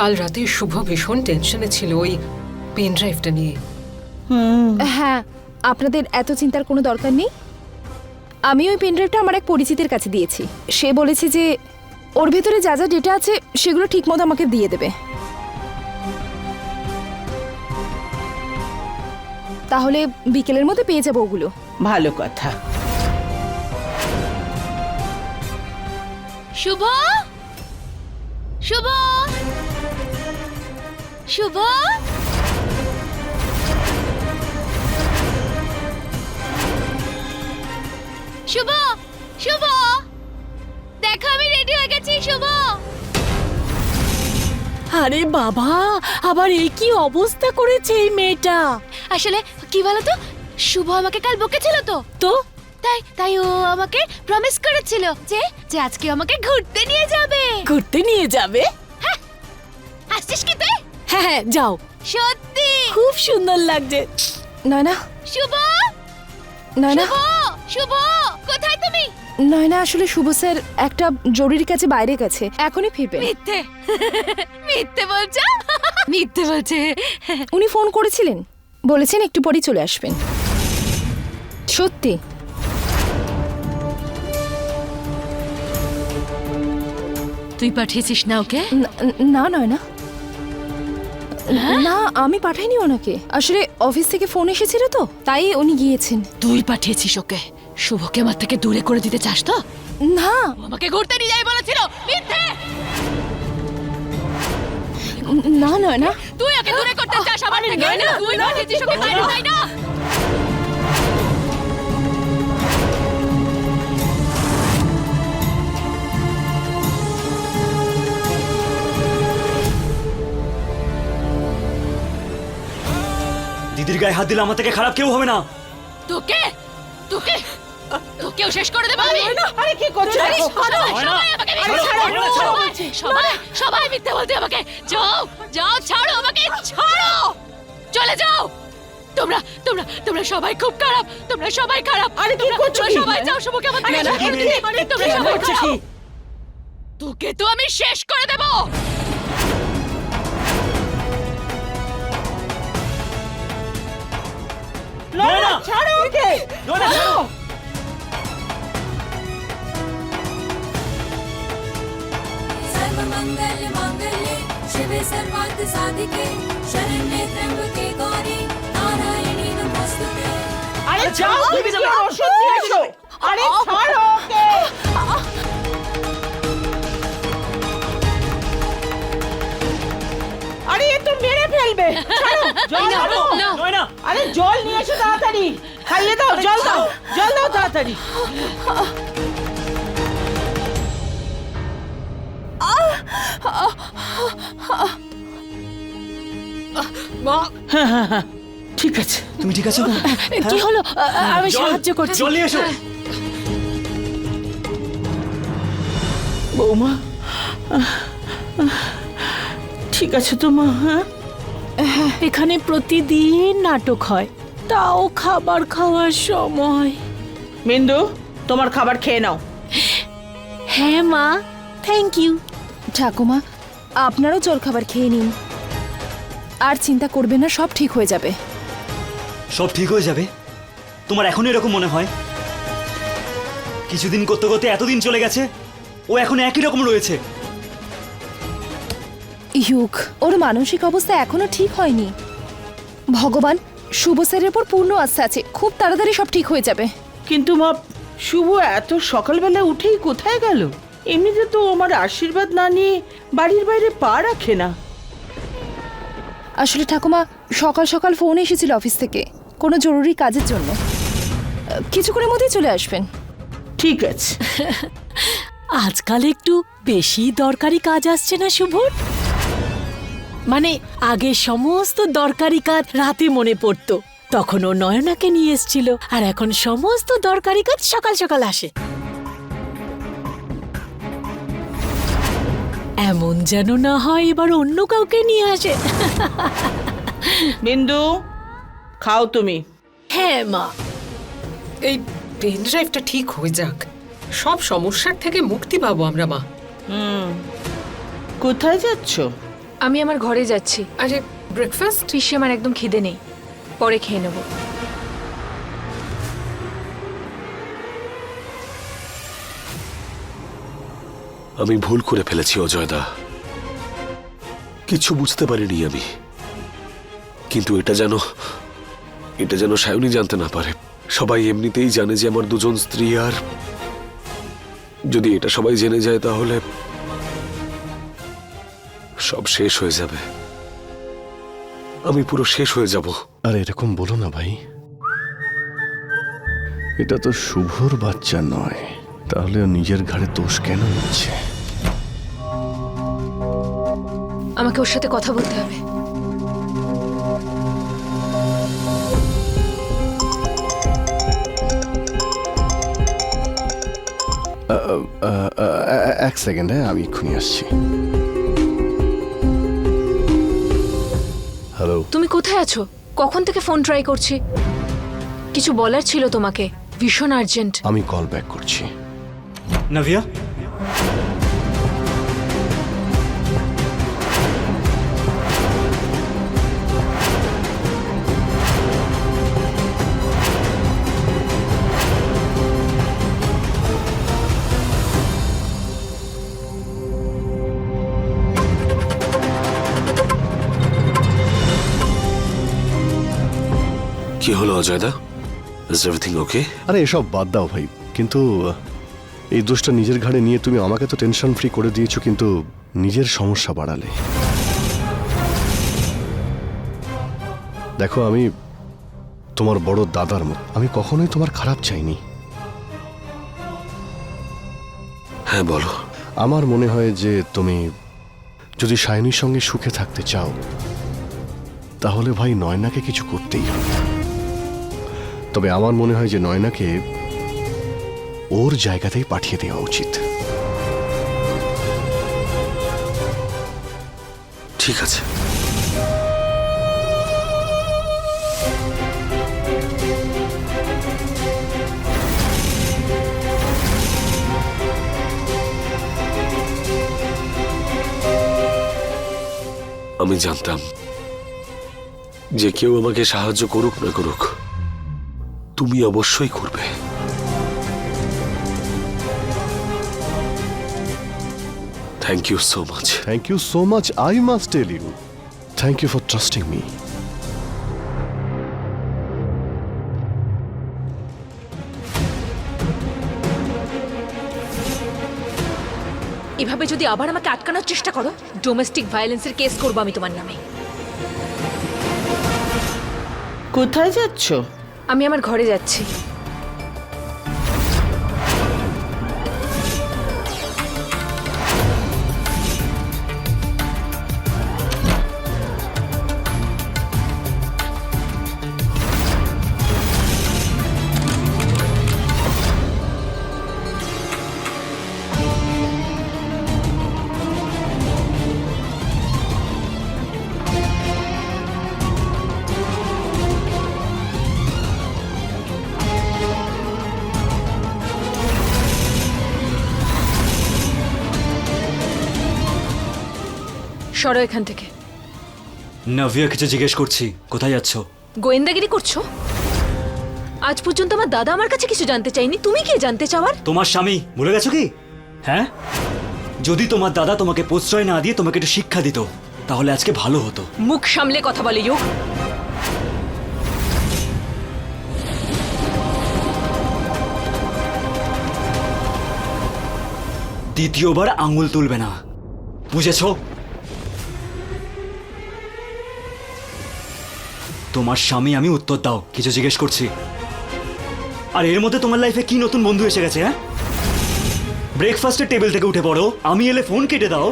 কাল রাতে শুভ ভীষণ টেনশনে ছিল ওই পেন ড্রাইভটা নিয়ে। হ্যাঁ, আপনাদের এত চিন্তার কোনো দরকার নেই। আমি ওই পেন ড্রাইভটা আমার এক পরিচিতের কাছে দিয়েছি। সে বলেছে যে ওর ভেতরে যা যা ডেটা আছে সেগুলো ঠিকমতো আমাকে দিয়ে দেবে। তাহলে বিকেলের মধ্যে পেয়ে যাবো ওগুলো। ভালো কথা। শুভ, শুভ, শুভ, শুভ, শুভ, দেখো আমি রেডি হয়ে গেছি। শুভ, আরে বাবা, আবার এই কি অবস্থা করেছে এই মেয়েটা। আসলে কি বলতো, শুভ আমাকে কাল বকেছিল তো তো তাই তাই ও আমাকে প্রমিস করেছিল যে যে আজকে আমাকে ঘুরতে নিয়ে যাবে। ঘুরতে নিয়ে যাবে? হাসছিস কি তুই? হ্যাঁ হ্যাঁ, যাও। সত্যি খুব সুন্দর লাগছে। নয়না, শুভ, নয়না, শুভ, শুভ, কোথায় তুমি? নয়না, আসলে শুভ স্যার একটা জরুরি কাজে বাইরে গেছে, এখনই ফিরবেন। মিথ্যে মিথ্যে বলছো? মিথ্যে বলছে। উনি ফোন করেছিলেন, বলেছেন একটু পরেই চলে আসবেন। সত্যি? তুই পাঠিয়েছিস না ওকে? না নয়না, না আমি পাঠাইনি ওনাকে। আসলে অফিস থেকে ফোন এসেছিল তো তাই উনি গিয়েছেন। তুই পাঠিয়েছিস ওকে? শুভকে আমার থেকে দূরে করে দিতে চাস তো? না ও আমাকে ঘুরতে নিয়ে যাই বলেছিল। মিথ্যে। না নয়না, তুই ওকে দূরে করতে চাস আমার থেকে? তুই পাঠিয়েছিস ওকে বাইরে, তাই না? দিদির গায়ে হাত দিলে আমার থেকে খারাপ কেউ হবে না। তোকে তোকে তোকেও শেষ করে দেবো আমি। আরে কি করছো? সবাই সবাই মিথ্যে বলতে আমাকে। যাও যাও, ছাড়ো আমাকে, ছাড়ো, চলে যাও। তোমরা তোমরা তোমরা সবাই খুব খারাপ, তোমরা সবাই খারাপ। আরে কি করছো? সবাই যাও, শুভকে আমার থেকে সরিয়ে দিও। তোমরা সবাই খারাপ। তোকে তো আমি শেষ করে দেবো। নয়না, ছাড়ো ওকে। নয়না, ছাড়ো। सर्वमंगल मांगल्ये शिवे सर्वार्थ साधिके शरण्ये त्र्यंबके गौरी नारायणी नमोस्तुते। আরে যাও, তুমি কি ওষুধ নিয়েছো? আরে ছাড়ো ওকে। আরে এ তো মেরে ফেলবে। ছাড়ো, জল আনো। নয়না, আরে জল নিয়ে এসো তাড়াতাড়ি। খাইয়ে দাও, জল দাও, জল দাও তাড়াতাড়ি। ঠিক আছে। তুমি ঠিক আছো? কি হলো? আমি জল, সাহায্য করছি। জল নিয়ে এসো। বৌমা, ঠিক আছে তো মা? হ্যাঁ, এখানে প্রতিদিন নাটক হয়, তাও খাবার খাওয়ার সময়। মিন্দু, তোমার খাবার খেয়ে নাও। হ্যাঁ মা, থ্যাংক ইউ। ঠাকুমা আপনারও জলখাবার খেয়ে নিন, আর চিন্তা করবেন না, সব ঠিক হয়ে যাবে। সব ঠিক হয়ে যাবে? তোমার এখনো এরকম মনে হয়? কিছুদিন করতে করতে এতদিন চলে গেছে, ও এখন একই রকম রয়েছে। ইউক, ওর মানসিক অবস্থা এখনো ঠিক হয়নি। ভগবান, শুভ স্যারের উপর পূর্ণ আস্থা আছে, খুব তাড়াতাড়ি সব ঠিক হয়ে যাবে। কিন্তু মা, শুভ এত সকালবেলা উঠেই কোথায় গেল? এমনিতে তো আমার আশীর্বাদ না নিয়ে বাড়ির বাইরে পা রাখে না। আসলে ঠাকুমা, সকাল সকাল ফোন এসেছিল অফিস থেকে কোনো জরুরি কাজের জন্য। কিছুক্ষণের মধ্যেই চলে আসবেন। ঠিক আছে। আজকাল একটু বেশি দরকারি কাজ আসছে না শুভর? মানে আগে সমস্ত দরকারি কাজ রাতে মনে পড়তো, তখন ও নয়নাকে নিয়ে এসেছিল, আর এখন সমস্ত দরকারি কাজ সকাল সকাল আসে। এমন যেন না হয় এবার অন্য কাউকে নিয়ে আসে। বিন্দু, খাও তুমি। হ্যাঁ মা। এই পেন ড্রাইভটা ঠিক হয়ে যাক, সব সমস্যার থেকে মুক্তি পাবো আমরা মা। কোথায় যাচ্ছ? আমি আমার ঘরে যাচ্ছি। আরে ব্রেকফাস্ট? পিসি, আমার একদম খিদে নেই, পরে খেয়ে নেব। আমি ভুল করে ফেলেছি অজয়দা, কিছু বুঝতে পারিনি আমি। কিন্তু এটা যেন সায়নী জানতে না পারে। সবাই এমনিতেই জানে যে আমার দুজন স্ত্রী, আর যদি এটা সবাই জেনে যায় তাহলে সব শেষ হয়ে যাবে। আমি পুরো শেষ হয়ে যাব। আর এরকম বলো না ভাই, এটা তো শুভর বাচ্চা নয়, তাহলে ও নিজের ঘাড়ে দোষ কেন নিচ্ছে? আমাকে ওর সাথে কথা বলতে হবে। এক সেকেন্ড, আমি এক্ষুনি আসছি। হ্যালো, তুমি কোথায় আছো? কখন থেকে ফোন ট্রাই করছি। কিছু বলার ছিল তোমাকে, ভীষণ আর্জেন্ট। আমি কল ব্যাক করছি। নাভিয়া, কি হলো অজয়দা? Is everything okay? আরে এসব বাদ দাও ভাই, কিন্তু এই দোষটা নিজের ঘাড়ে নিয়ে তুমি আমাকে তো টেনশন ফ্রি করে দিয়েছো, কিন্তু নিজের সমস্যা বাড়ালে। দেখো, আমি তোমার বড় দাদার মতো, আমি কখনোই তোমার খারাপ চাইনি। হ্যাঁ বলো। আমার মনে হয় যে তুমি যদি সায়নীর সঙ্গে সুখে থাকতে চাও, তাহলে ভাই নয়নাকে কিছু করতেই হবে। তবে আমার মনে হয় যে নয়নাকে ওর জায়গাতেই পাঠিয়ে দেওয়া উচিত। ঠিক আছে। আমি জানতাম যে কেউ আমাকে সাহায্য করুক না করুক, তুমি অবশ্যই করবে। Thank you so much. Thank you so much, I must tell you. Thank you for trusting me. এভাবে যদি আবার আমাকে আটকানোর চেষ্টা করো, ডোমেস্টিক ভায়োলেন্সের কেস করবো আমি তোমার নামে। কোথায় যাচ্ছ? আমি আমার ঘরে যাচ্ছি। সরো এখান থেকে। নাভিয়া কিছু জিজ্ঞেস করছি, কোথায় যাচ্ছ? গোয়েন্দাগিরি করছো? আজ পর্যন্ত আমার দাদা আমার কাছে কিছু জানতে চাইনি, তুমি কি জানতে চাওয়ার? তোমার স্বামী, ভুলে গেছো কি? হ্যাঁ, যদি তোমার দাদা তোমাকে প্রশ্রয় না দিয়ে তোমাকে একটু শিক্ষা দিত, তাহলে আজকে ভালো হতো। মুখ সামলে কথা বলে ইউ। দ্বিতীয়বার আঙুল তুলবে না, বুঝেছো? তোমার স্বামী আমি, উত্তর দাও, কিছু জিজ্ঞেস করছি। আর এর মধ্যে তোমার লাইফে কি নতুন বন্ধু এসে গেছে? হ্যাঁ, ব্রেকফাস্টের টেবিল থেকে উঠে পড়ো, আমি এলে ফোন কেটে দাও।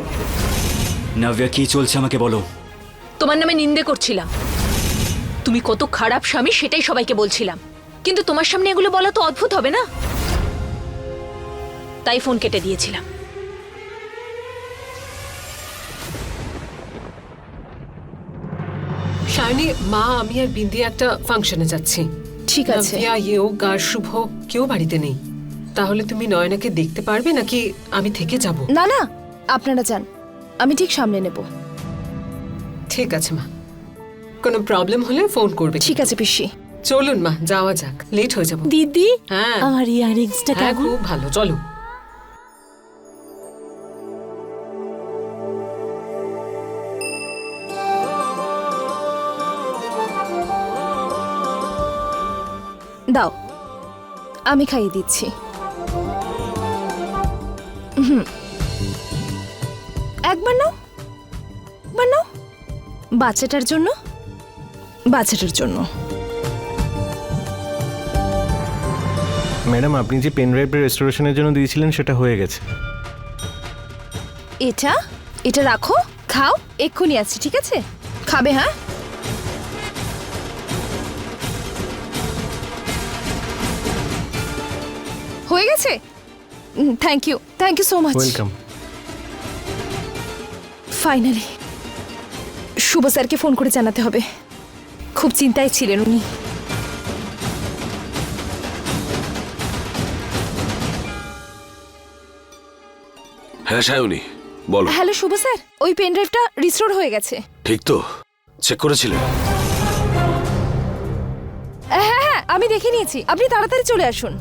নাভিয়া, কি চলছে আমাকে বলো। তোমার নামে নিন্দে করছিলাম, তুমি কত খারাপ স্বামী সেটাই সবাইকে বলছিলাম, কিন্তু তোমার সামনে এগুলো বলা তো অদ্ভুত হবে না, তাই ফোন কেটে দিয়েছিলাম। শায়নি, মা, আমি আর বিন্দি একটা ফাংশনে যাচ্ছি। ঠিক আছে। নাভিয়া, ইয়োগ আর শুভ কেউ বাড়িতে নেই। তাহলে তুমি নয়নাকে দেখতে পারবে নাকি আমি থেকে যাব? না না, আপনারা যান, আমি ঠিক সামলে নেব। ঠিক আছে মা, কোনো প্রবলেম হলে ফোন করবে। ঠিক আছে পিসি। চলুন মা, যাওয়া যাক, লেট হয়ে যাবো। দিদি হ্যাঁ আমার ইয়ারিংসটা হ্যাঁ, কেমন? খুব ভালো, চলো। দাও, আমি খাইয়ে দিচ্ছি। একবার নাও, একবার নাও। বাচ্চাটার জন্য, বাচ্চাটার জন্য। ম্যাডাম, আপনি যে পেন ড্রাইভটা রেস্টোরেশনের জন্য দিয়েছিলেন সেটা হয়ে গেছে। এটা এটা রাখো, খাও, এক্ষুনি আসছি, ঠিক আছে? খাবে? হ্যাঁ, হয়ে গেছে। Thank you so much. Welcome. Finally Shubho স্যারকে ফোন করে জানাতে হবে, খুব চিন্তায় ছিলেন উনি। হ্যাঁ সায়নী, বলো। হ্যালো শুভ স্যার, ওই পেন ড্রাইভটা রিস্টোর হয়ে গেছে। ঠিক তো? চেক করেছিলে? হ্যাঁ হ্যাঁ, আমি দেখে নিয়েছি, আপনি তাড়াতাড়ি চলে আসুন।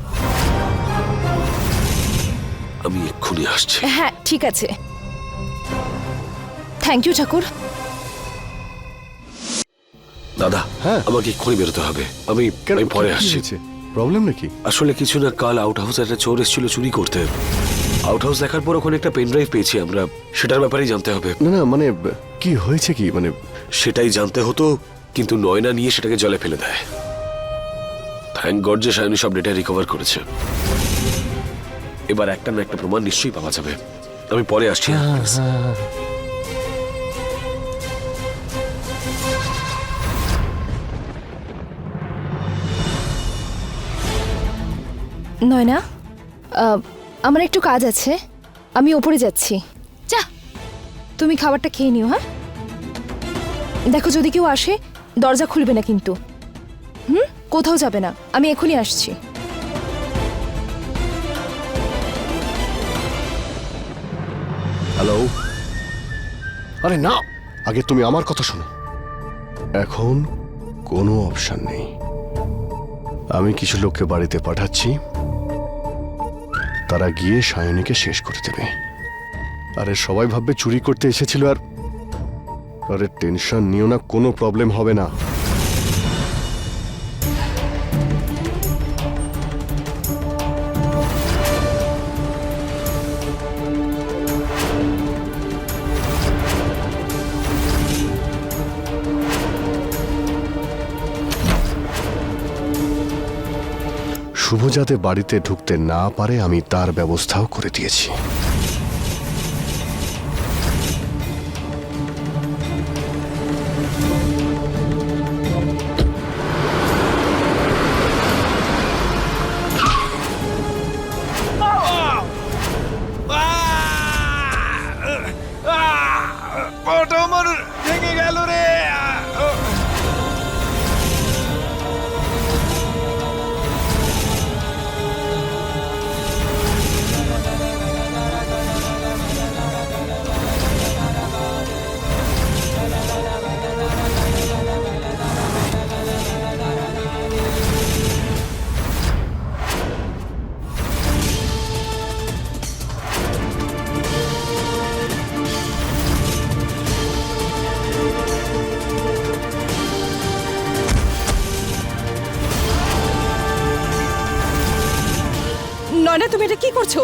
আমি এক্ষুনি আসছি। হ্যাঁ ঠিক আছে, থ্যাংক ইউ ঠাকুর। দাদা, হ্যাঁ। আমাকে এক্ষুনি বেরোতে হবে। আমি পরে আসছি। প্রবলেম নাকি? আসলে কিছু না, কাল আউট হাউস একটা চোর এসেছিল চুরি করতে। আউট হাউস দেখার পর ওখানে একটা পেন ড্রাইভ পেয়েছি আমরা, সেটার ব্যাপারেই জানতে হবে। না না, মানে কি হয়েছে কি, মানে সেটাই জানতে হতো, কিন্তু নয়না নিয়ে সেটাকে জলে ফেলে দেয়। থ্যাংক গড যে সায়নী সব ডেটা রিকভার করেছে। এবার একটা না একটা প্রমাণ নিশ্চয়ই পাওয়া যাবে। আমি পরে আসছি। নয়না, আমার একটু কাজ আছে, আমি ওপরে যাচ্ছি। যা। তুমি খাবারটা খেয়ে নিও। হ্যাঁ, দেখো যদি কেউ আসে দরজা খুলবে না কিন্তু। কোথাও যাবে না, আমি এখনই আসছি। হ্যালো? আরে না, আগে তুমি আমার কথা শোনো। এখন কোনো অপশন নেই। আমি কিছু লোককে বাড়িতে পাঠাচ্ছি, তারা গিয়ে সায়নীকে শেষ করে দেবে। আরে সবাই ভাববে চুরি করতে এসেছিল। আর আরে টেনশন নিও না, কোনো প্রবলেম হবে না। শুভ যাতে বাড়িতে ঢুকতে না পারে আমি তার ব্যবস্থাও করে দিয়েছি। ভেঙে গেল রে। নয়না, তুমি এটা কি করছো?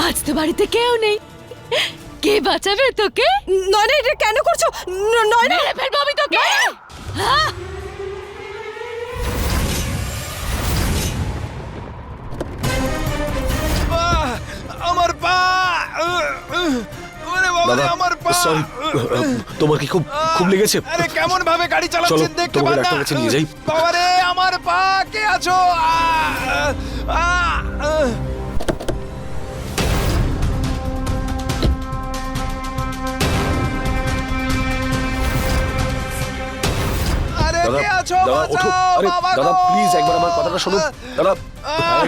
আজ তো বাড়িতে কেউ নেই, কে বাঁচাবে তোকে? নয়না, এটা কেন করছো? নয়না, মেরে ফেলবো আমি তোকে। হ্যাঁ? আমার পা। দাদা, সরি, তোমার কি খুব খুব লেগেছে? আরে কেমন ভাবে গাড়ি চলো চালাচ্ছেন দেখতে তোমাকে পান না? ডাক্তার কাছে নিয়ে যাই। বাবারে, আমার পা, কে আছো? আরে দাদা, কে আছো? দাদা ওঠো। আরে বাবা দাদা গো! প্লিজ একবার আমার কথাটা শুনুন। দাদা,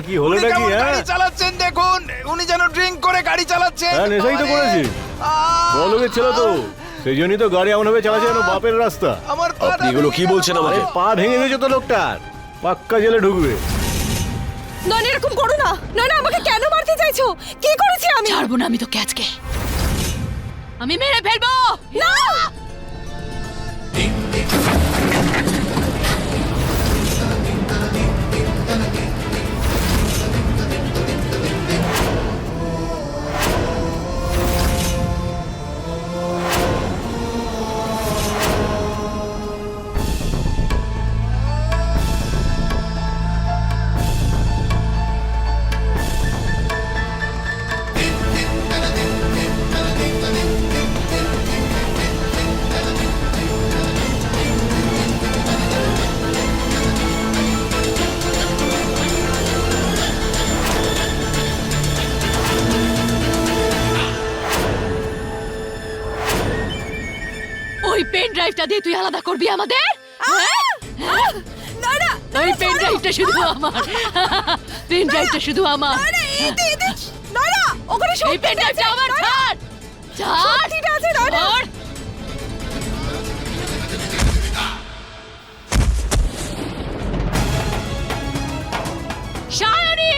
কি হলো নাকি? গাড়ি চালাচ্ছেন দেখুন উনি যেন ড্রিঙ্ক করে গাড়ি চালাচ্ছে। হ্যাঁ নেশাই তো করেছি, বড়লোকের ছেলে তো, সেই জন্যই তো গাড়ি এমন ভাবে চালাচ্ছে যেন বাপের রাস্তা। আমার আপনি এগুলো কি বলছেন আমাকে? পা ভেঙে গেছে তো লোকটার, পাক্কা জেলে ঢুকবে। নয়না এরকম করো না। নয়না আমাকে কেন মারতে চাইছো? কি করেছি আমি? ছাড়বো না আমি তো ক্যাচকে, আমি মেরে ফেলবো। না ওই পেন ড্রাইভটা দিয়ে তুই আলাদা করবি আমাদের? নয়না ওই পেন ড্রাইভটা শুধু আমার, পেন ড্রাইভটা শুধু আমার। নয়না ওখানে এই পেন ড্রাইভটা আমার, ছাড় ছাড়। সত্যিটা আছে নয়না। ছাড়। সায়নী,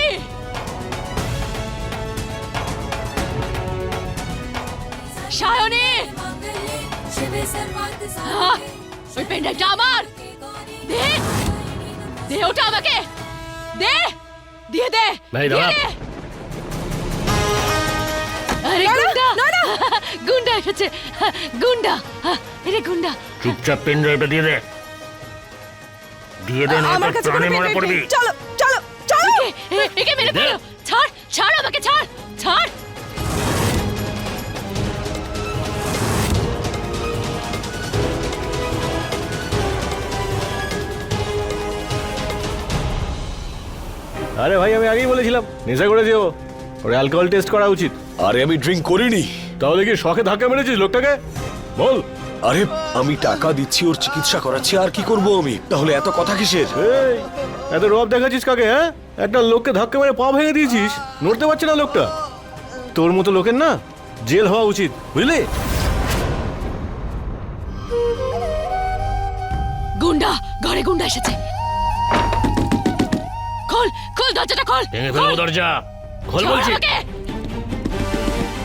সায়নী, मांगल्ये शिवे सर्वार्थ আহ, साधिके ওই পেন ড্রাইভটা আমার। দে দে ওটা আমাকে, দে দিয়ে দে, ভাই, দিয়ে দাঁড়া। দে। আরে গুন্ডা, গুন্ডা এসেছে, গুন্ডা, আরে গুন্ডা। চুপচাপ পেন ড্রাইভটা দিয়ে দে, দিয়ে দে, আমার কাছে কোনো পেন ড্রাইভ নেই। চলো চলো চলো। একে মেরে ফেলো, ছাড় ছাড় আমাকে, ছাড় ছাড়। আরে ভাই আমি আগেই বলেছিলাম নেশা করেছি ও, ওর অ্যালকোহল টেস্ট করা উচিত। আরে আমি ড্রিঙ্ক করিনি। তাহলে কি শখে ধাক্কা মেরেছিস লোকটাকে? বল। আরে আমি টাকা দিচ্ছি ওর চিকিৎসা করাচ্ছি, আর কি করব আমি? তাহলে এত কথা কিসের? এই এত রব দেখাচ্ছিস কাকে? হ্যাঁ, একটা লোককে ধাক্কা মেরে পা ভেঙে দিয়েছিস, নড়তে পারছে না লোকটা। তোর মতো লোকের না জেল হওয়া উচিত, বুঝলি? গুন্ডা, ঘরে গুন্ডা এসেছে। খোল খোল দরজাটা, খোল। ভেঙে ফেলবো দরজা, খোল ছাড় বলছি, আমাকে।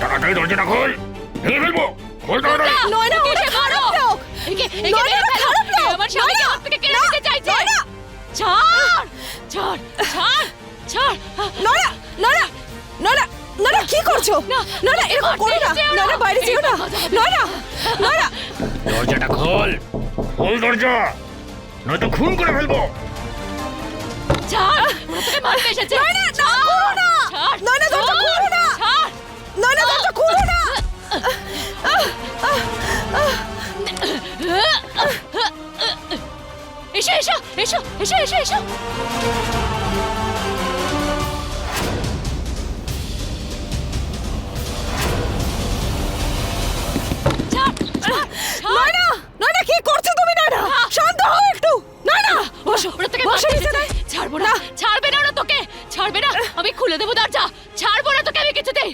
তাড়াতাড়ি দরজাটা খোল, ভেঙে ফেলবো, খোল তাড়াতাড়ি। নয়না একে ওটা মারো। খারাপ লোক। একে নয়না, মেরে ওটা ফেলো। খারাপ লোক। এ আমার স্বামীকে নয়না, হাত থেকে কেড়ে না, নিতে চাইছে। নয়না। ছাড় ছাড় ছাড় ছাড়। নয়না নয়না নয়না নয়না কি করছো? না, নয়না এরকম করো না। যেও না। নয়না বাইরে যেও না। নয়না নয়না দরজাটা খোল, খোল দরজা, নয়তো খুন করে ফেলবো। ছাড়, ওরা তোকে মারতে এসেছে। নয়না, না, করো না। ছাড়, নয়না, দরজা ছাড়, খুলো না। ছাড়। নয়না দরজা খুলো না। এসো এসো এসো এসো এসো এসো। ছাড়, ছাড়, ছাড়। নয়না নয়না কি করছো তুমি? নয়না শান্ত হও একটু। নয়না বসো, ওরা তোকে বসো মারতে বিছানায়। এসেছে। ছাড়বো না, ছাড়বে না ওরা তোকে, ছাড়বে না। আমি খুলে দেবো দরজা, ছাড়বো না তোকে আমি কিছুতেই।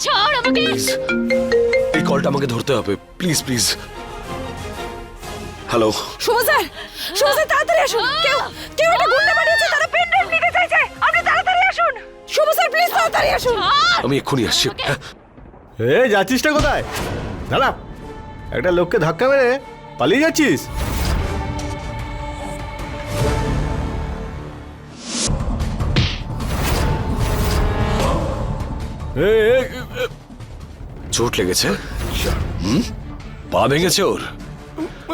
ছাড় আমাকে। প্লিজ এই কলটা আমাকে ধরতে হবে, please please. Hello, Shubho sir, Shubho sir তাড়াতাড়ি আসুন। কেউ কেউ একটা গুন্ডা বানিয়েছে, তারা পেন ড্রাইভ নিতে চাইছে। আপনি তাড়াতাড়ি আসুন। শুভ স্যার প্লিজ তাড়াতাড়ি আসুন। ছাড় আমি এক্ষুনি আসছি। আমাকে। হ্যাঁ, এ যাচ্ছিসটা কোথায়? দাঁড়া, একটা লোককে ধাক্কা মেরে পালিয়ে যাচ্ছিস? এ, এ, এ, চোট লেগেছে? পা ভেঙেছে ওর?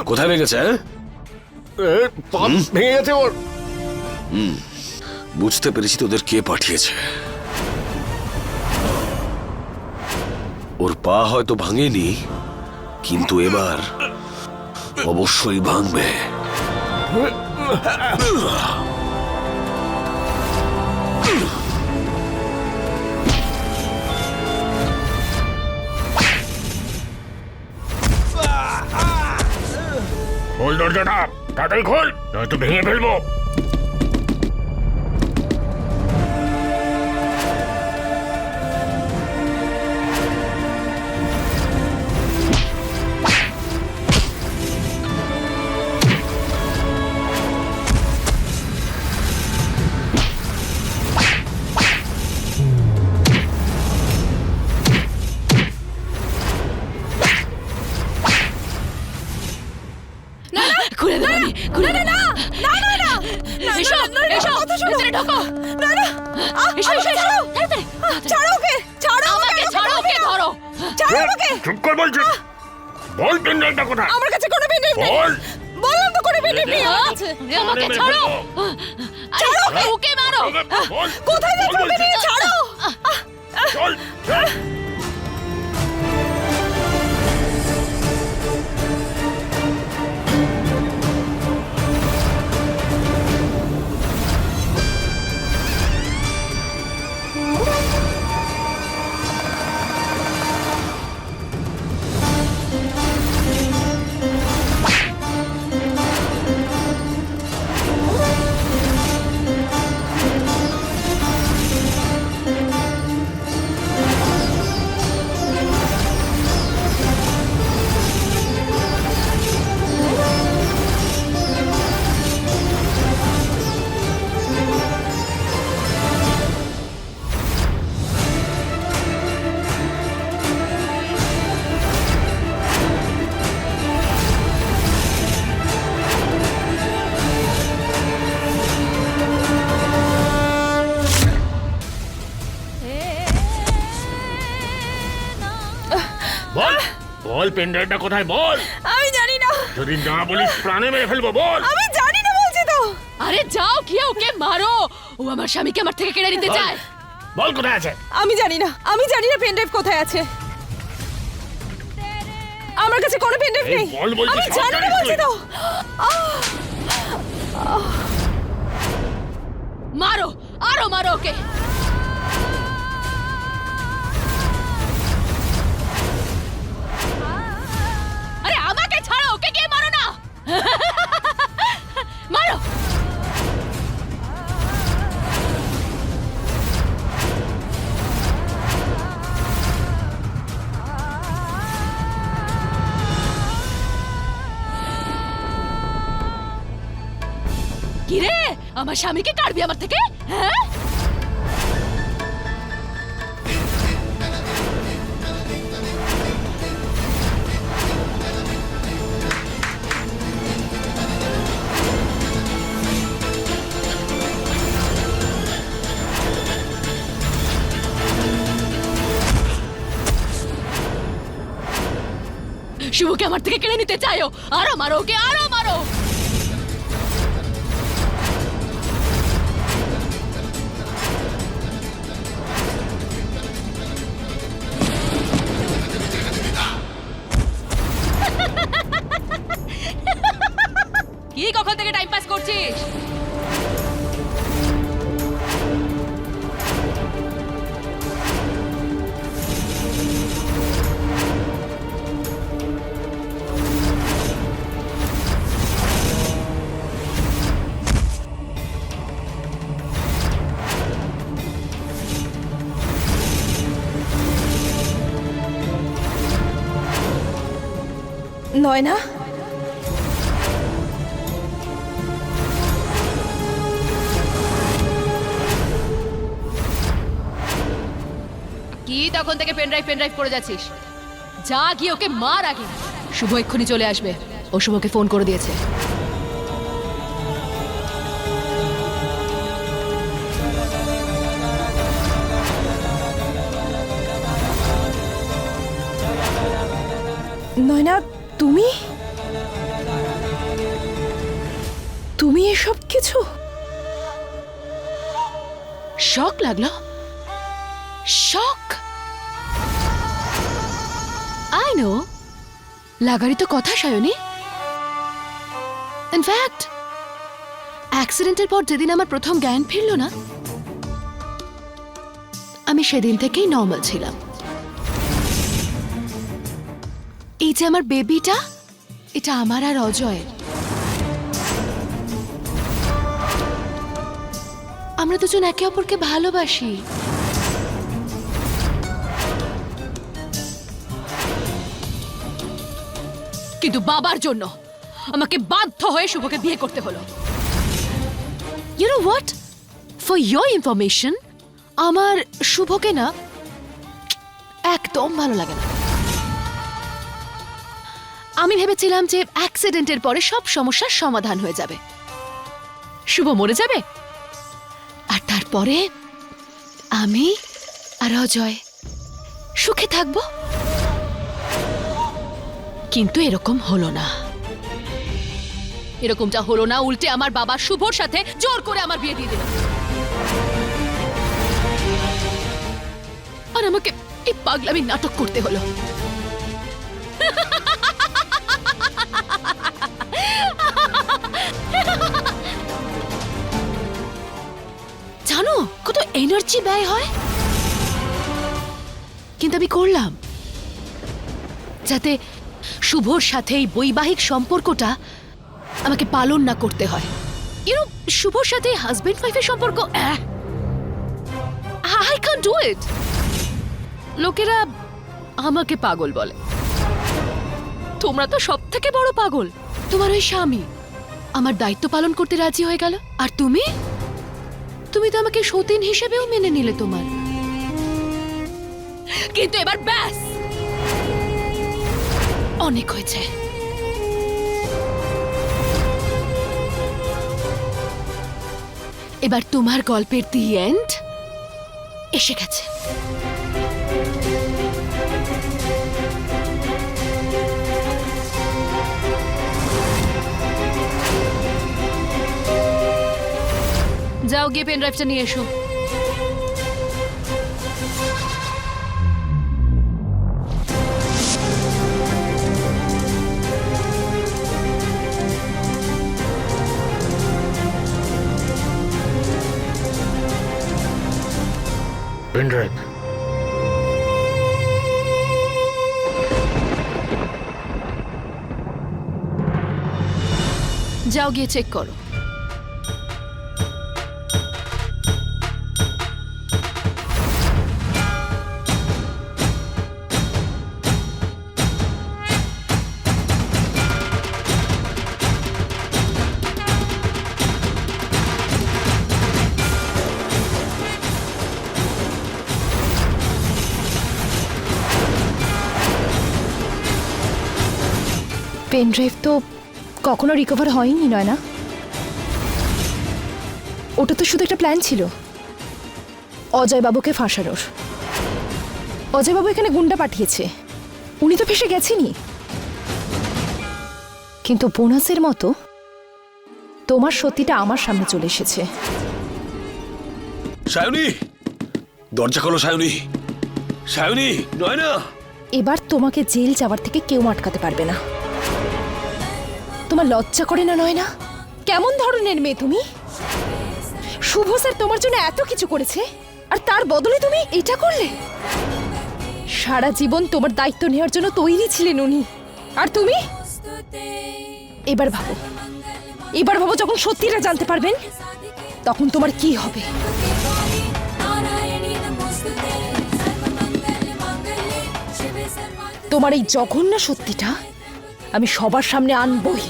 কোথায় ভেঙেছে? হ্যাঁ, এ, পা ভেঙে গেছে ওর। বুঝতে পেরেছি তোদের কে পাঠিয়েছে। ওর পা হয়তো ভাঙেনি, কিন্তু এবার অবশ্যই ভাঙবে। খোল দরজাটা, তাড়াতাড়ি খোল, নয়তো ভেঙে ফেলবো। খুলে দেব আমি, খুলে দেব। এসো, এসো, ভেতরে ঢোকো। এসো, এসো, এসো, তাড়াতাড়ি, তাড়াতাড়ি। আমাকে ছাড়ো, ওকে ধরো। চুপ কর বলছি। বল পেনড্রাইভটা কোথায়? আমার কাছে কোনো পেনড্রাইভ নেই। বল। বললাম তো কোনো পেনড্রাইভ নেই আমার কাছে। আমাকে ছাড়ো। আরে, ওকে মারো। বল। কোথায় বল দেখো বলছি। পেনড্রাইভ? ছাড়ো। চল, চল। বল, বল পেনড্রাইভটা কোথায় বল। আমি জানি না। যদি না বলিস প্রাণে মেরে ফেলবো, বল। আমি জানি না বলছি তো। আরে যাও, গিয়ে ওকে মারো। ও আমার স্বামীকে আমার থেকে কেড়ে নিতে চায়। বল কোথায় আছে। আমি জানি না। আমি জানি না পেনড্রাইভ কোথায় আছে। আমার কাছে কোনো পেনড্রাইভ এই নেই। বল বলছি, আমি সব জানি না জানিস বলছি তুই। তো। মারো, আরো মারো ওকে। আরে আমাকে ছাড়ো, ওকে গিয়ে মারো না। মারো। কিরে, আমার স্বামীকে কাটবি আমার থেকে? হ্যাঁ, শুভকে আমার থেকে কেড়ে নিতে চাইও। আরো মারো ওকে, আরো মারো। কি কখন থেকে টাইম পাস করছিস? নয়না, কি তখন থেকে পেনড্রাইভ করে যাচ্ছিস? যা গিয়ে ওকে মার আগে। শুভ এক্ষুনি চলে আসবে। ও শুভকে ফোন করে দিয়েছে। নয়না, তুমি তুমি এসব কিছু? শক লাগলো? শক? আই নো, লাগারই তো কথা সায়নী। ইনফ্যাক্ট অ্যাক্সিডেন্টের পর যেদিন আমার প্রথম জ্ঞান ফিরল না, আমি সেদিন থেকেই নর্মাল ছিলাম। এই যে আমার বেবিটা, এটা আমার আর অজয়ের। আমরা দুজন একে অপরকে ভালোবাসি। কিন্তু বাবার জন্য আমাকে বাধ্য হয়ে শুভকে বিয়ে করতে হলো। You know what, for your information, আমার শুভকে না একদম ভালো লাগে না। আমি ভেবেছিলাম যে অ্যাক্সিডেন্টের পরে সব সমস্যার সমাধান হয়ে যাবে, শুভ মরে যাবে, আর তারপরে আমি আর অজয় সুখে থাকব। কিন্তু এরকম হলো না, এরকমটা হলো না। উল্টে আমার বাবা শুভর সাথে জোর করে আমার বিয়ে দিয়ে দিল, আর আমাকে এই পাগলামি নাটক করতে হলো। জানো কত এনার্জি ব্যয় হয়, কিন্তু আমি করলাম যাতে শুভর সাথে এই বৈবাহিক সম্পর্কটা আমাকে পালন না করতে হয়। শুভর সাথে হাজবেন্ড ওয়াইফের সম্পর্ক, আই ক্যান ডু ইট। লোকেরা আমাকে পাগল বলে, তোমরা তো সব থেকে বড় পাগল। তোমার ওই স্বামী আমার দায়িত্ব পালন করতে রাজি হয়ে গেল, আর তুমি তুমি তো আমাকে সতীন হিসেবেও মেনে নিলে তোমার। কিন্তু এবার ব্যাস, অনেক হয়েছে। এবার তোমার গল্পের দি এন্ড এসে গেছে। যাও গিয়ে পেন ড্রাইভটা নিয়ে এসো। Pen drive. যাও গিয়ে চেক করো। পেন ড্রাইভ তো কখনো রিকভার হয়নি, নয় না? ওটা তো শুধু একটা প্ল্যান ছিল অজয় বাবুকে ফাঁসানোর। অজয় বাবু এখানে গুন্ডা পাঠিয়েছে, উনি তো ফেসে গেছেনই। কিন্তু বোনাসের মতো তোমার সত্যিটা আমার সামনে চলে এসেছে। সায়নী, দরজা খোলো। সায়নী, সায়নী, নয়না। এবার তোমাকে জেল যাওয়ার থেকে কেউ আটকাতে পারবে না। তোমার লজ্জা করে না, নয় না? কেমন ধরনের মেয়ে তুমি? শুভ স্যার তোমার জন্য এত কিছু করেছে, আর তার বদলে তুমি এটা করলে? সারা জীবন তোমার দায়িত্ব নেওয়ার জন্য তৈরি ছিলেন উনি, আর তুমি? এবার ভাবো, এবার ভাবো যখন সত্যিটা জানতে পারবেন তখন তোমার কি হবে। তোমার এই জঘন্য সত্যিটা আমি সবার সামনে আনবই।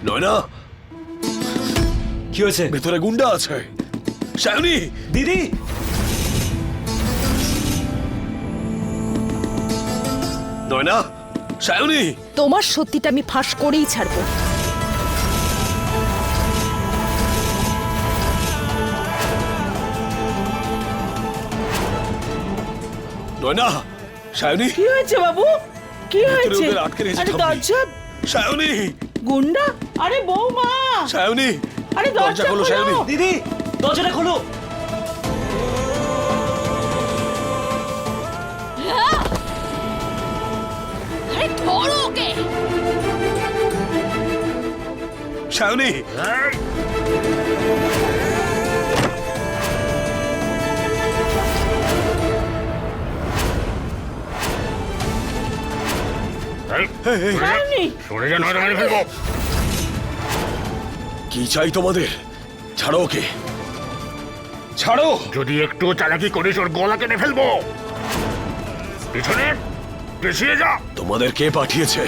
নয়না, কি হয়েছে? ভেতরে গুন্ডা আছে। সায়নী, দিদি, নয়না, সায়নী। তোমার সত্যিটা আমি ফাঁস করেই ছাড়বো। নয়না, সায়নী। কি হয়েছে বাবু? কি হয়েছে? ওদের আটকে রেখেছে। আরে দরজা। সায়নী, গুন্ডা? আরে বৌমা। সায়নী, আরে দরজা খোলো। সায়নী। দিদি, দরজাটা খোলো। আরে ধরো ওকে। সায়নী, সায়নী। সরে যা, নয়তো মেরে ফেলবো। কি চাই তোমাদের? ছাড়ো ওকে, ছাড়ো। যদি একটু চালাকি করিস ওর গলা কেটে ফেলবো। পিছনে পিছিয়ে যা। তোমাদের কে পাঠিয়েছে?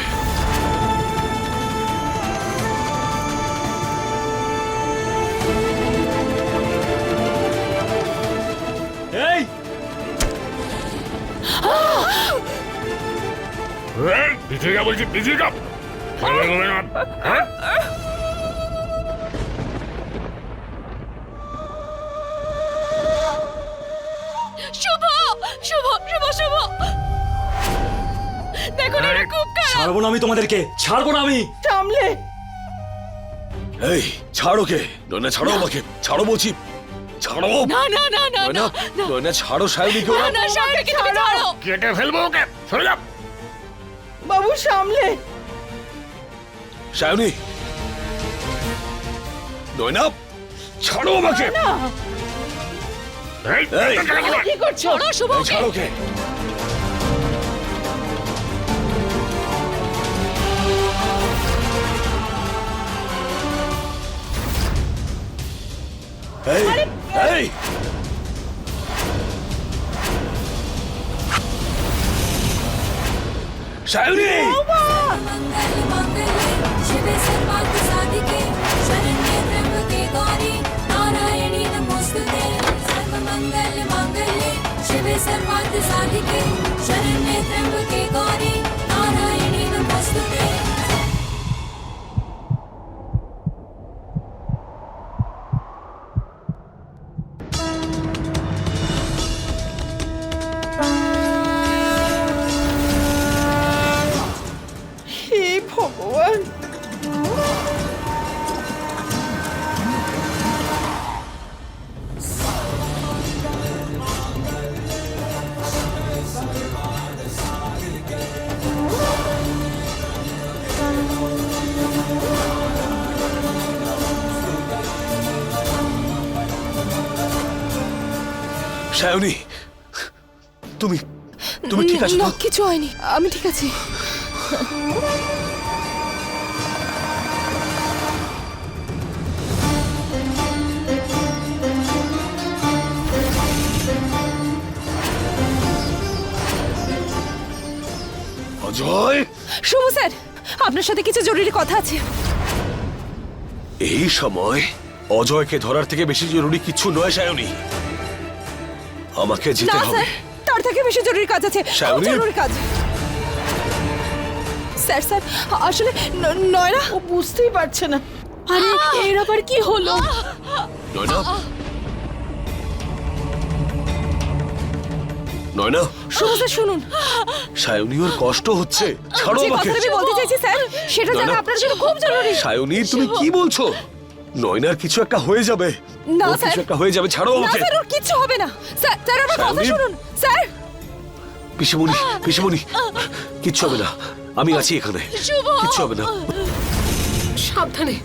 এই, এই, পিছিয়ে যা বলছি, পিছিয়ে যা। ভালো হবে না, হ্যাঁ? শুভ শুভ শুভ শুভ দেখুন এরা খুব খারাপ। ছাড়বো না আমি তোমাদেরকে, ছাড়বো না আমি। সামলে। এই ছাড়ো কে, নয়না ছাড়ো আমাকে, ছাড়ো বলছি, ছাড়ো। না না না না নয়না, না নয়না ছাড়ো সায়নীকে। না না সামনেকে তুমি ছাড়ো। কেটে ফেলবো ওকে, সরে যা। বাবু সামলে। সায়নী, নয়না ছাড়ো আমাকে। এই, এই, কি করছো? ছাড়ো এই, শুভকে। ছাড়ো কে। এই, এই, সায়নী, मंगल मंगले शिवे सर्वार्थ साधिके शरण्ये त्र्यंबके गौरी नारायणी नमोस्तुते सर्व मंगल मंगले शिवे सर्वार्थ साधिके शरण्ये त्र्यंबके गौरी नारायणी नमोस्तुते। হে ভগবান। সায়নী, তুমি তুমি ঠিক আছো না তো? কিছু হয়নি, আমি ঠিক আছি। অজয়, শুভ স্যার, আপনার সাথে কিছু জরুরি কথা আছে। এই সময় অজয়কে ধরার থেকে বেশি জরুরি কিছু নয় সায়নী, আমাকে যেতে না হবে। স্যার, তার থেকে বেশি জরুরি কাজ আছে, খুব শাওনি? জরুরি কাজ। স্যার স্যার আসলে নয়না। ও বুঝতেই পারছে না। আরে এর আবার কি হলো? নয়না, নয়না, শুভ স্যার শুনুন, সায়নী ওর কষ্ট হচ্ছে, ছাড়ো যে আমাকে। কথাটা আমি বলতে চাইছি স্যার, সেটা জানা নয়না। আপনার জন্য খুব জরুরি। সায়নী, তুমি কি বলছো? নয়নার কিছু একটা হয়ে যাবে, না ওর স্যার, কিছু একটা হয়ে যাবে, ছাড়ো না আমাকে। স্যার, ওর কিচ্ছু হবে না। স্যার স্যার আমার কথা শাওনি? শুনুন স্যার। পিসিমণি, পিসিমণি, কিচ্ছু হবে না, আমি আছি এখানে, শুভ কিচ্ছু হবে না। সাবধানে।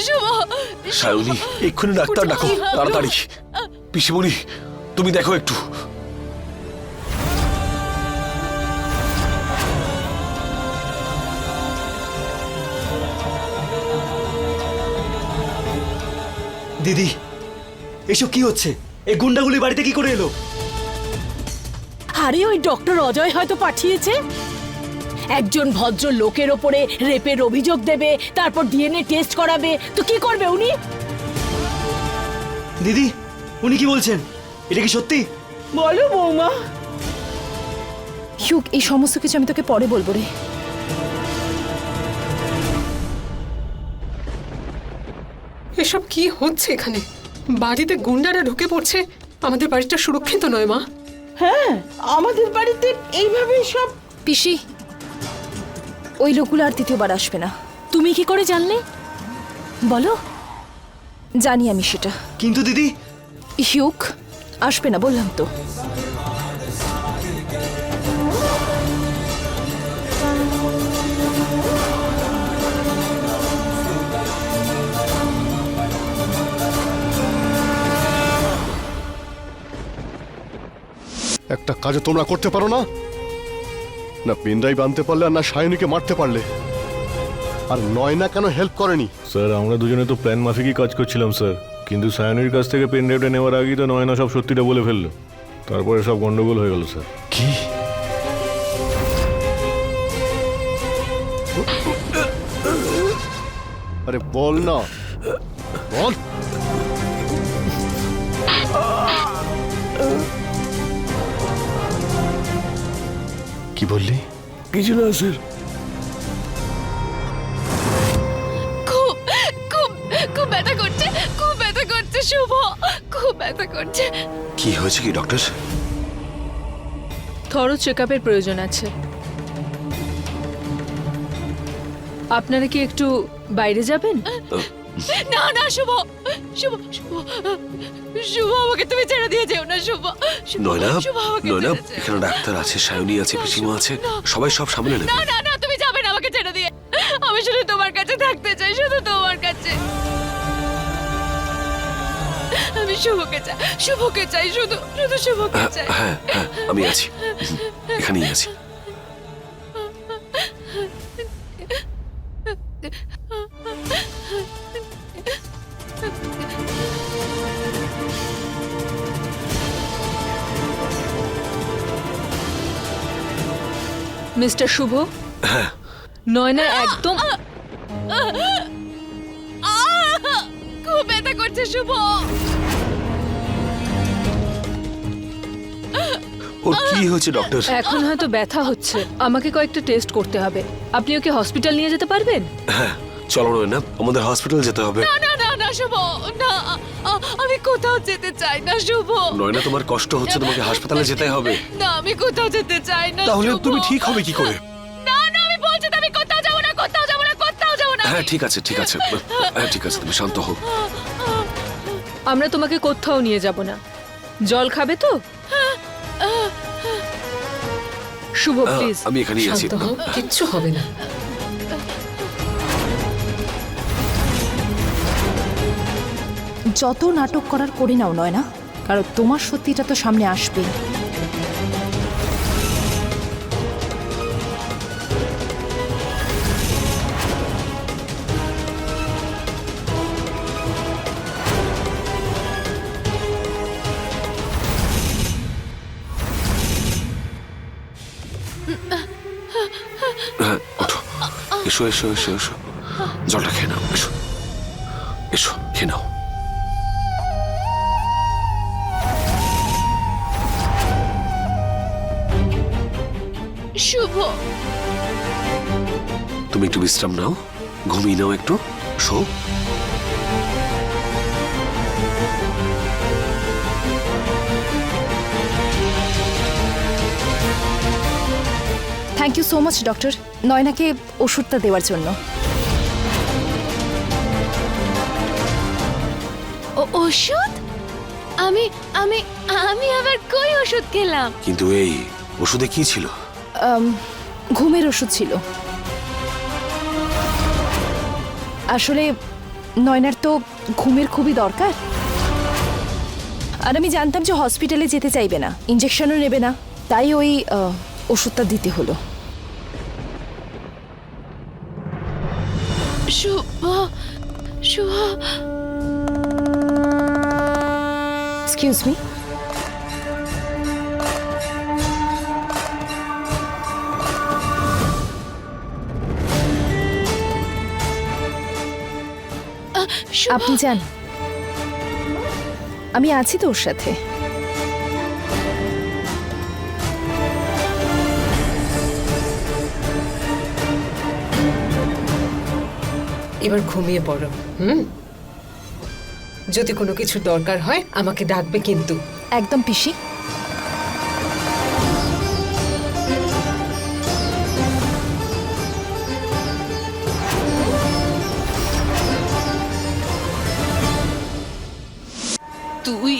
শুভ সায়নী, এক্ষুনি ডাক্তার ডাকো, তাড়াতাড়ি। পিসিমণি, তুমি দেখো একটু। দিদি, এসব কি হচ্ছে? এই গুন্ডাগুলি বাড়িতে কি করে এলো? আরে ওই ডক্টর অজয় হয়তো পাঠিয়েছে। একজন ভদ্র লোকের ওপরে রেপের অভিযোগ দেবে, তারপর ডিএনএ টেস্ট করাবে, তো কি করবে উনি? দিদি, উনি কি বলছেন? এটা কি সত্যি? বলো বৌমা। হিউক, এই সমস্ত কিছু আমি তোকে পরে বলবো রে। এসব কি হচ্ছে এখানে? বাড়িতে গুন্ডারা ঢুকে পড়ছে, আমাদের বাড়িটা সুরক্ষিত নয় মা। হ্যাঁ, আমাদের বাড়িতে এইভাবে সব। পিসি, ওই লোকগুলো আর দ্বিতীয়বার আসবে না। তুমি কি করে জানলে? বলো। জানি আমি সেটা। কিন্তু দিদি, হিউক আসবে না বললাম তো। একটা কাজও তোমরা করতে পারো না? না পেনড্রাইভ আনতে পারলে আর না সায়নীকে মারতে পারলে। আর নয়না কেন হেল্প করেনি? স্যার আমরা দুজনে তো প্ল্যান মাফিকই কাজ করছিলাম স্যার, কিন্তু সায়নীর কাছ থেকে পেন ড্রাইভটা নেওয়ার আগেই তো নয়না সব সত্যিটা বলে ফেললো, তারপরে সব গন্ডগোল হয়ে গেল স্যার। কি? আরে বল না, বল। কি বললি? কিছু না স্যার। খুব খুব খুব ব্যথা করছে, খুব ব্যথা করছে শুভ, খুব ব্যথা করছে। কি হয়েছে কি ডক্টর? থরো চেকআপের প্রয়োজন আছে। আপনারা কি একটু বাইরে যাবেন? না না শুভ, শুভ শুভ শুভ, আমাকে তুমি ছেড়ে দিয়ে যেও না শুভ। শুভ, নয়না, শুভ, আমাকে নয়না, ছেড়ে যেও এখানে না। ডাক্তার আছে, সায়নী আছে, পিসিমা আছে, সবাই সব সামলে নেবে। না না না, তুমি যাবে না আমাকে ছেড়ে দিয়ে। আমি শুধু তোমার কাছে থাকতে চাই, শুধু তোমার কাছে। আমি শুভকে চাই, শুভকে চাই, শুধু শুধু শুভকে চাই। হ্যাঁ হ্যাঁ, আমি আছি, এখানেই আছি। মিস্টার শুভ, হ্যাঁ, নয়না একদম খুব ব্যথা করছে শুভ। ওর কি হয়েছে ডক্টর? এখন হয়তো ব্যথা হচ্ছে। আমাকে কয়েকটা টেস্ট করতে হবে। আপনি ওকে হসপিটাল নিয়ে যেতে পারবেন? হ্যাঁ চলো নয়না, আমাদের হসপিটাল যেতে হবে। না না না না শুভ, না, আমি কোথাও যেতে চাই না শুভ। নয়না, তোমার কষ্ট হচ্ছে, তোমাকে হাসপাতালে যেতে হবে। না, আমি কোথাও যেতে চাই না। তাহলে শুভ। তুমি ঠিক হবে কি করে? না না, আমি বলছি তো আমি কোথাও যাবো না, কোথাও যাবো না, কোথাও যাবো না। হ্যাঁ ঠিক আছে, ঠিক আছে, হ্যাঁ ঠিক আছে, তুমি শান্ত হও। আমরা তোমাকে কোথাও নিয়ে যাব না। জল খাবে তো? শুভ প্লিজ। আমি এখানেই আছি। শান্ত হও, কিচ্ছু হবে না। যত নাটক করার করে নাও নয়না, কারণ তোমার সত্যিটা তো সামনে আসবে। হ্যাঁ ওঠো, এসো এসো এসো এসো, জলটা খেয়ে নাও, এসো এসো, খেয়ে নাও। শুভ, তুমি একটু বিশ্রাম নাও, ঘুমিয়ে নাও একটু, শো। Thank you so much doctor, নয়নাকে ওষুধটা দেওয়ার জন্য। ওষুধ? আমি আমি আমি আবার কই ওষুধ খেলাম? কিন্তু এই ওষুধে কি ছিল? ঘুমের ওষুধ ছিল। আসলে নয়নার তো ঘুমের খুবই দরকার, আর আমি জানতাম যে হসপিটালে যেতে চাইবে না, ইঞ্জেকশনও নেবে না, তাই ওই ওষুধটা দিতে হলো। শুভ, শুভ, এক্সকিউজ মি, শুভ। আপনি যান, আমি আছি তো ওর সাথে। এবার ঘুমিয়ে পড়ো। যদি কোনো কিছু দরকার হয় আমাকে ডাকবে কিন্তু। একদম পিসি। তুই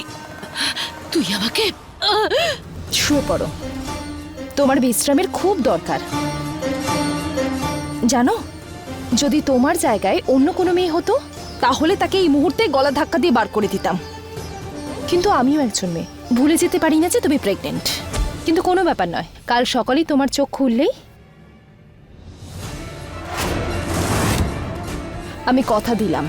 তুই আমাকে শুয়ে পড়ো, তোমার বিশ্রামের খুব দরকার। জানো, যদি তোমার জায়গায় অন্য কোনো মেয়ে হতো তাহলে তাকে এই মুহূর্তে গলা ধাক্কা দিয়ে বার করে দিতাম, কিন্তু আমিও একজন মেয়ে, ভুলে যেতে পারি না যে তুমি প্রেগনেন্ট। কিন্তু কোনো ব্যাপার নয়, কাল সকালেই তোমার চোখ খুললেই আমি কথা দিলাম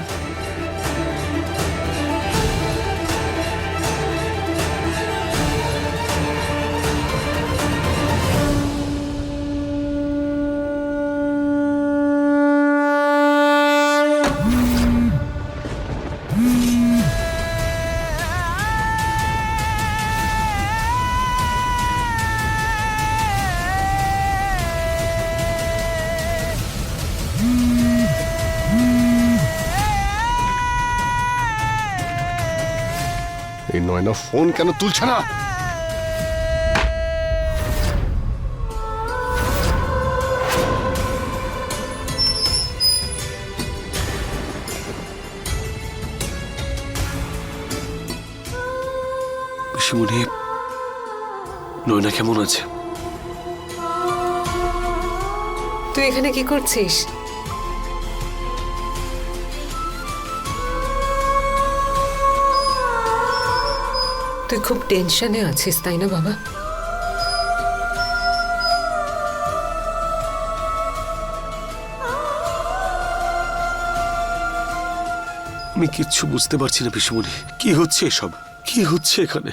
এই নয়না ফোন কেন তুলছে না? পিসিমণি, নয়না কেমন আছে? তুই এখানে কি করছিস? তুই খুব টেনশনে আছিস তাই না বাবা? আমি কিচ্ছু বুঝতে পারছি না পিসিমণি, কি হচ্ছে এসব? কি হচ্ছে এখানে?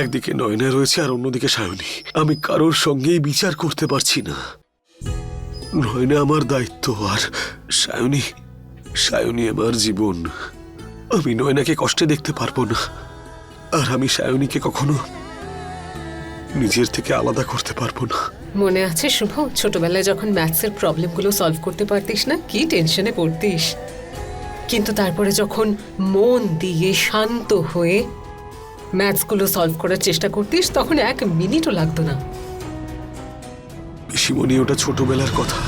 একদিকে নয়না রয়েছে আর অন্যদিকে সায়নী। আমি কারোর সঙ্গেই বিচার করতে পারছি না। নয়না আমার দায়িত্ব আর সায়নী আমার জীবন। আমি নয়নাকে কষ্টে দেখতে পারবো না, আর আমি সায়নীকে কখনো নিজের থেকে আলাদা করতে পারবো না। মনে আছে শুভ, ছোটবেলায় যখন ম্যাথসের প্রবলেমগুলো সলভ করতে পারতিস না, কি টেনশনে পড়তিস? কিন্তু তারপরে যখন মন দিয়ে শান্ত হয়ে ম্যাথসগুলো সলভ করার চেষ্টা করতিস, তখন 1 মিনিটও লাগতো না। পিসিমণি, ওটা ছোটবেলার কথা।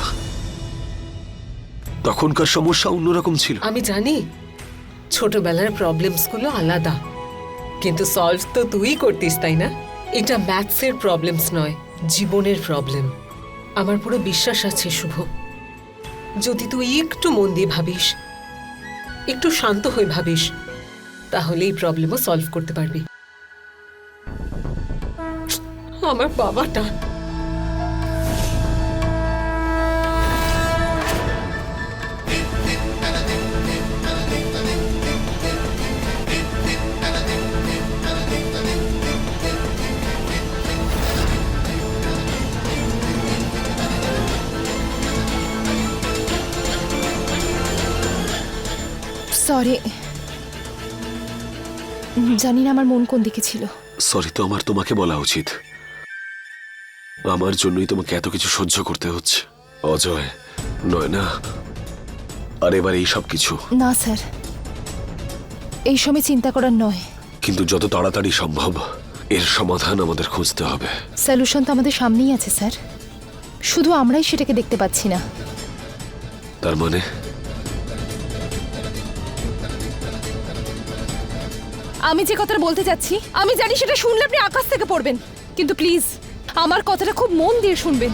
তখনকার সমস্যা অন্যরকম ছিল। আমি জানি ছোটবেলার প্রবলেমসগুলো আলাদা, কিন্তু সলভ তো তুই করতিস তাই না? এটা ম্যাথসের প্রবলেমস নয়, জীবনের প্রবলেম। আমার পুরো বিশ্বাস আছে শুভ, যদি তুই একটু মন দিয়ে ভাবিস, একটু শান্ত হয়ে ভাবিস, তাহলে এই প্রবলেমও সলভ করতে পারবি। আমার বাবাটা সরি, জানি না আমার মন কোন দিকে ছিল। সরি তো আমার তোমাকে বলা উচিত। আমার জন্যই তোমাকে এত কিছু সহ্য করতে হচ্ছে। অজয়, নয়না, আর এবার এই সব কিছু। না স্যার, এই সময় চিন্তা করার নয়। কিন্তু যত তাড়াতাড়ি সম্ভব এর সমাধান আমাদের খুঁজতে হবে। সলিউশন তো আমাদের সামনেই আছে স্যার, শুধু আমরাই সেটাকে দেখতে পাচ্ছি না। তার মানে আমি যে কথাটা বলতে চাচ্ছি, আমি জানি সেটা শুনলে আপনি আকাশ থেকে পড়বেন, কিন্তু প্লিজ আমার কথাটা খুব মন দিয়ে শুনবেন।